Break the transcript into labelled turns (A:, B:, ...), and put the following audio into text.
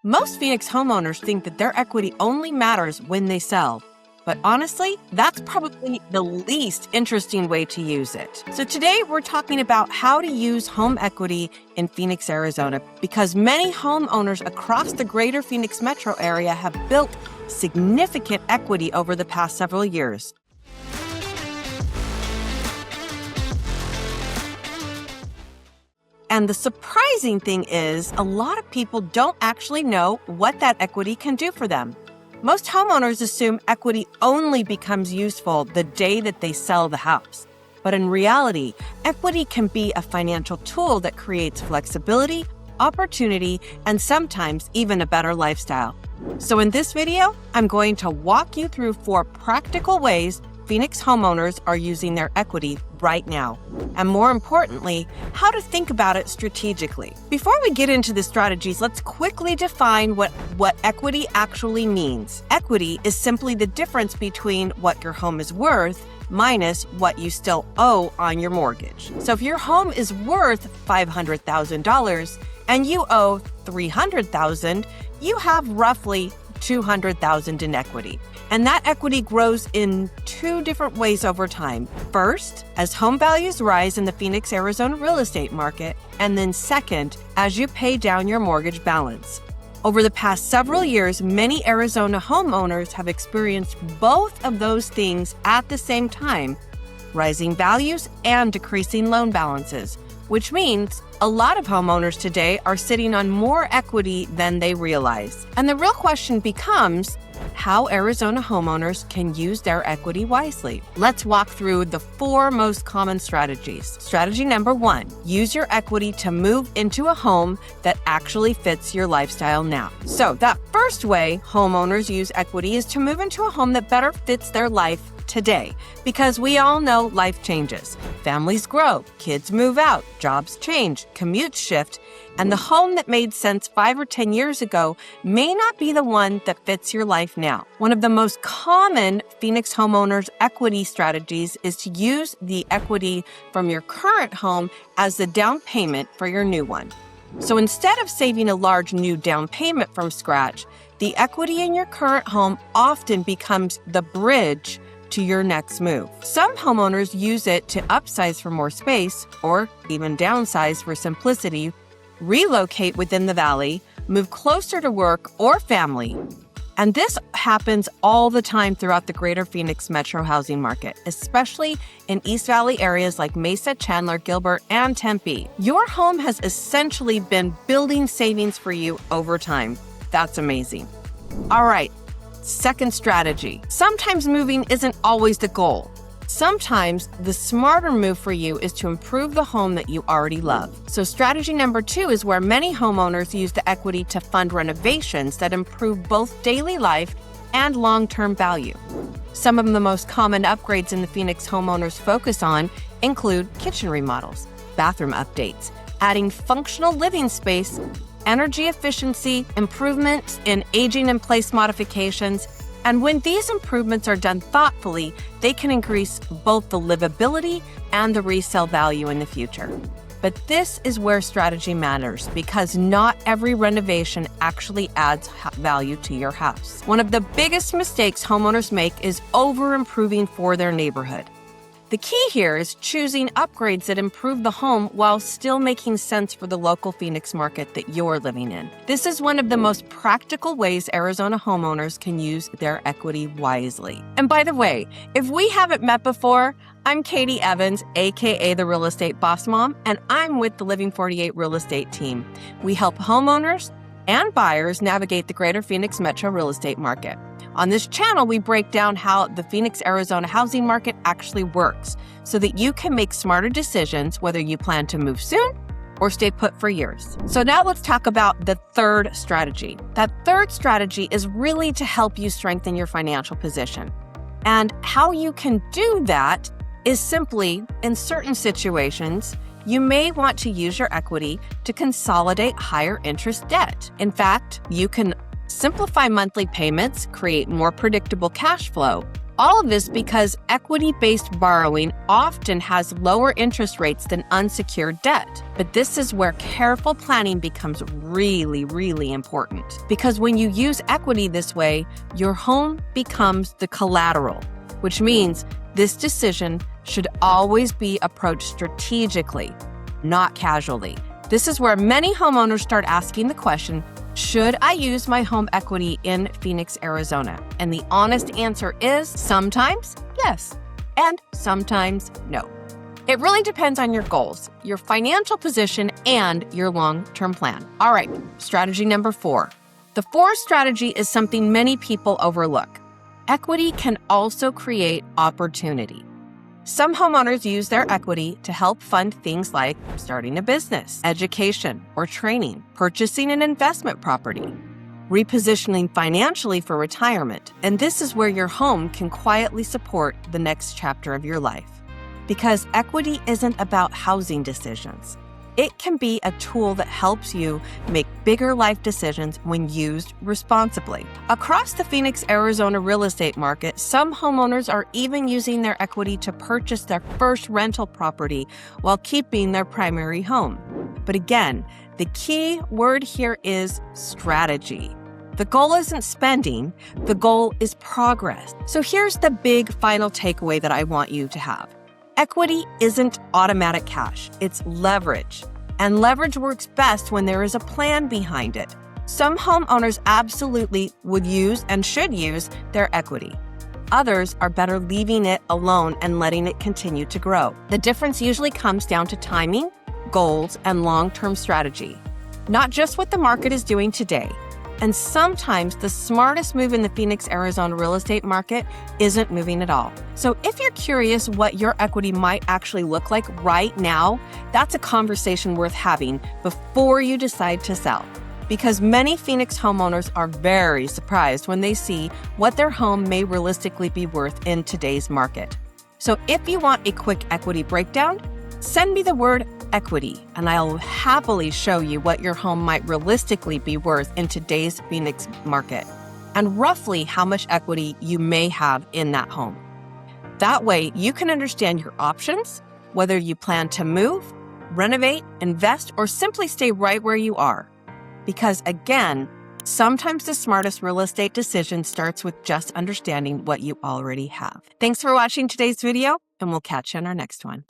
A: Most Phoenix homeowners think that their equity only matters when they sell. But honestly, that's probably the least interesting way to use it. So today we're talking about how to use home equity in Phoenix, Arizona, because many homeowners across the greater Phoenix metro area have built significant equity over the past several years. And the surprising thing is, a lot of people don't actually know what that equity can do for them. Most homeowners assume equity only becomes useful the day that they sell the house. But in reality, equity can be a financial tool that creates flexibility, opportunity, and sometimes even a better lifestyle. So in this video, I'm going to walk you through 4 practical ways Phoenix homeowners are using their equity right now, and more importantly, how to think about it strategically. Before we get into the strategies, let's quickly define what equity actually means. Equity is simply the difference between what your home is worth minus what you still owe on your mortgage. So if your home is worth $500,000 and you owe $300,000, you have roughly $200,000 in equity. And that equity grows in 2 different ways over time. First, as home values rise in the Phoenix, Arizona real estate market, and then second, as you pay down your mortgage balance. Over the past several years, many Arizona homeowners have experienced both of those things at the same time, rising values and decreasing loan balances, which means a lot of homeowners today are sitting on more equity than they realize. And the real question becomes, how Arizona homeowners can use their equity wisely. Let's walk through the 4 most common strategies. Strategy number 1, use your equity to move into a home that actually fits your lifestyle now. So that first way homeowners use equity is to move into a home that better fits their life today, because we all know life changes. Families grow, kids move out, jobs change, commutes shift, and the home that made sense 5 or 10 years ago may not be the one that fits your life now. One of the most common Phoenix homeowners' equity strategies is to use the equity from your current home as the down payment for your new one. So instead of saving a large new down payment from scratch, the equity in your current home often becomes the bridge to your next move. Some homeowners use it to upsize for more space or even downsize for simplicity, relocate within the valley, move closer to work or family. And this happens all the time throughout the greater Phoenix metro housing market, especially in East Valley areas like Mesa, Chandler, Gilbert, and Tempe. Your home has essentially been building savings for you over time. That's amazing. All right. Second strategy. Sometimes moving isn't always the goal. Sometimes the smarter move for you is to improve the home that you already love. So strategy number 2 is where many homeowners use the equity to fund renovations that improve both daily life and long-term value. Some of the most common upgrades in the Phoenix homeowners focus on include kitchen remodels, bathroom updates, adding functional living space, energy efficiency, improvements in aging-in-place modifications, and when these improvements are done thoughtfully, they can increase both the livability and the resale value in the future. But this is where strategy matters, because not every renovation actually adds value to your house. One of the biggest mistakes homeowners make is over-improving for their neighborhood. The key here is choosing upgrades that improve the home while still making sense for the local Phoenix market that you're living in. This is one of the most practical ways Arizona homeowners can use their equity wisely. And by the way, if we haven't met before, I'm Katie Evans, aka the Real Estate Boss Mom, and I'm with the Living 48 Real Estate team. We help homeowners and buyers navigate the greater Phoenix metro real estate market. On this channel, we break down how the Phoenix, Arizona housing market actually works so that you can make smarter decisions whether you plan to move soon or stay put for years. So now let's talk about the third strategy. That third strategy is really to help you strengthen your financial position. And how you can do that is simply, in certain situations, you may want to use your equity to consolidate higher interest debt. In fact, you can simplify monthly payments, create more predictable cash flow, All of this because equity-based borrowing often has lower interest rates than unsecured debt. But this is where careful planning becomes really, really important. Because when you use equity this way, your home becomes the collateral, which means this decision should always be approached strategically, not casually. This is where many homeowners start asking the question, should I use my home equity in Phoenix, Arizona? And the honest answer is sometimes yes, and sometimes no. It really depends on your goals, your financial position, and your long-term plan. All right, strategy number 4. The 4th strategy is something many people overlook. Equity can also create opportunity. Some homeowners use their equity to help fund things like starting a business, education or training, purchasing an investment property, repositioning financially for retirement. And this is where your home can quietly support the next chapter of your life. Because equity isn't about housing decisions. It can be a tool that helps you make bigger life decisions when used responsibly. Across the Phoenix, Arizona real estate market, some homeowners are even using their equity to purchase their first rental property while keeping their primary home. But again, the key word here is strategy. The goal isn't spending, the goal is progress. So here's the big final takeaway that I want you to have. Equity isn't automatic cash, it's leverage. And leverage works best when there is a plan behind it. Some homeowners absolutely would use and should use their equity. Others are better leaving it alone and letting it continue to grow. The difference usually comes down to timing, goals, and long-term strategy, not just what the market is doing today. And sometimes the smartest move in the Phoenix, Arizona real estate market isn't moving at all. So if you're curious what your equity might actually look like right now, that's a conversation worth having before you decide to sell. Because many Phoenix homeowners are very surprised when they see what their home may realistically be worth in today's market. So if you want a quick equity breakdown, send me the word equity, and I'll happily show you what your home might realistically be worth in today's Phoenix market, and roughly how much equity you may have in that home. That way, you can understand your options, whether you plan to move, renovate, invest, or simply stay right where you are. Because again, sometimes the smartest real estate decision starts with just understanding what you already have. Thanks for watching today's video, and we'll catch you in our next one.